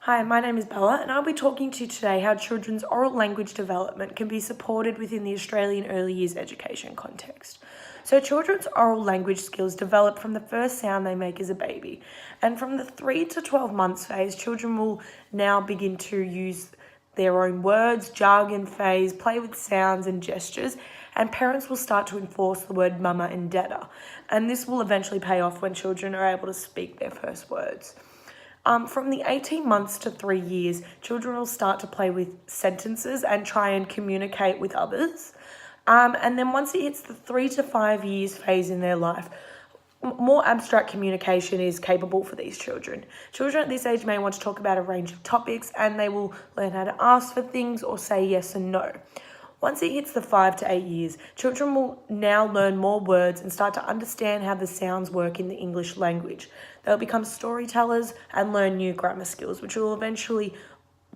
Hi, my name is Bella and I'll be talking to you today how children's oral language development can be supported within the Australian early years education context. So children's oral language skills develop from the first sound they make as a baby, and from the 3 to 12 months phase, children will now begin to use their own words, jargon phase, play with sounds and gestures, and parents will start to enforce the word mama and dada, and this will eventually pay off when children are able to speak their first words. From the 18 months to 3 years, children will start to play with sentences and try and communicate with others. And then once it hits the 3 to 5 years phase in their life, more abstract communication is capable for these children. Children at this age may want to talk about a range of topics, and they will learn how to ask for things or say yes and no. Once it hits the 5 to 8 years, children will now learn more words and start to understand how the sounds work in the English language. They'll become storytellers and learn new grammar skills, which will eventually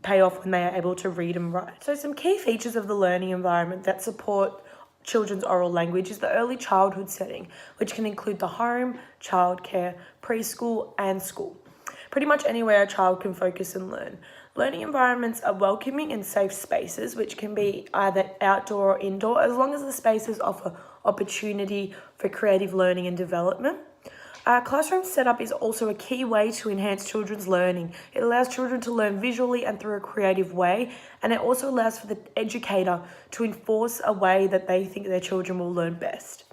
pay off when they are able to read and write. So some key features of the learning environment that support children's oral language is the early childhood setting, which can include the home, childcare, preschool and school. Pretty much anywhere a child can focus and learn. Learning environments are welcoming and safe spaces, which can be either outdoor or indoor, as long as the spaces offer opportunity for creative learning and development. Classroom setup is also a key way to enhance children's learning. It allows children to learn visually and through a creative way, and it also allows for the educator to enforce a way that they think their children will learn best.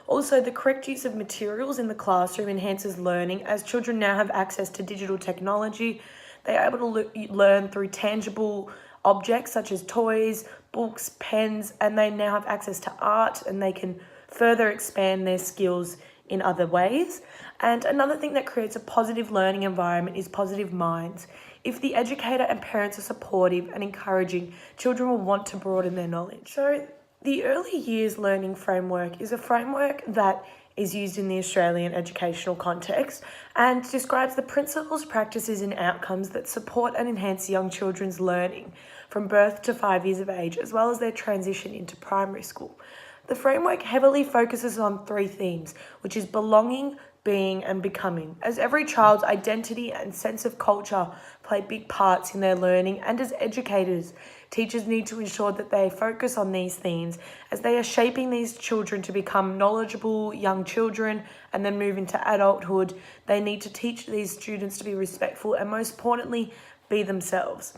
Also, the correct use of materials in the classroom enhances learning, as children now have access to digital technology. They are able to learn through tangible objects such as toys, books, pens, and they now have access to art, and they can further expand their skills in other ways. And another thing that creates a positive learning environment is positive minds. If the educator and parents are supportive and encouraging, children will want to broaden their knowledge. So the early years learning framework is a framework that is used in the Australian educational context and describes the principles, practices and outcomes that support and enhance young children's learning from birth to 5 years of age, as well as their transition into primary school. The framework heavily focuses on 3 themes, which is belonging, being and becoming, as every child's identity and sense of culture play big parts in their learning, and as educators, teachers need to ensure that they focus on these themes as they are shaping these children to become knowledgeable young children and then move into adulthood. They need to teach these students to be respectful and, most importantly, be themselves.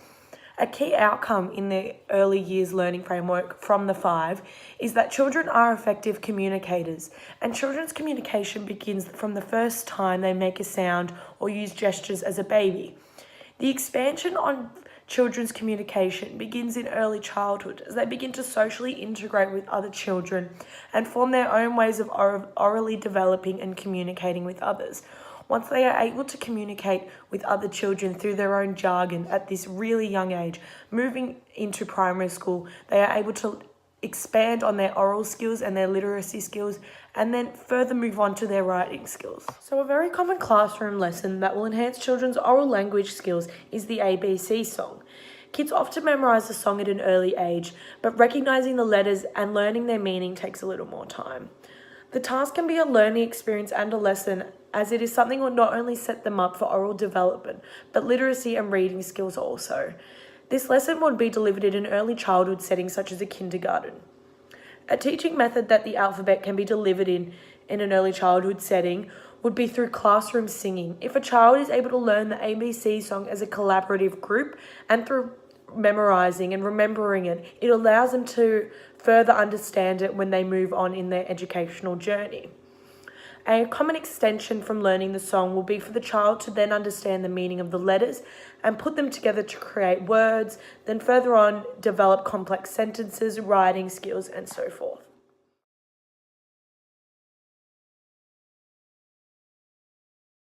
A key outcome in the early years learning framework from the 5 is that children are effective communicators, and children's communication begins from the first time they make a sound or use gestures as a baby. The expansion on children's communication begins in early childhood as they begin to socially integrate with other children and form their own ways of orally developing and communicating with others. Once they are able to communicate with other children through their own jargon at this really young age, moving into primary school, they are able to expand on their oral skills and their literacy skills, and then further move on to their writing skills. So a very common classroom lesson that will enhance children's oral language skills is the ABC song. Kids often memorise the song at an early age, but recognising the letters and learning their meaning takes a little more time. The task can be a learning experience and a lesson, as it is something that will not only set them up for oral development, but literacy and reading skills also. This lesson would be delivered in an early childhood setting such as a kindergarten. A teaching method that the alphabet can be delivered in an early childhood setting would be through classroom singing. If a child is able to learn the ABC song as a collaborative group and through memorising and remembering it, it allows them to further understand it when they move on in their educational journey. A common extension from learning the song will be for the child to then understand the meaning of the letters and put them together to create words, then further on develop complex sentences, writing skills and so forth.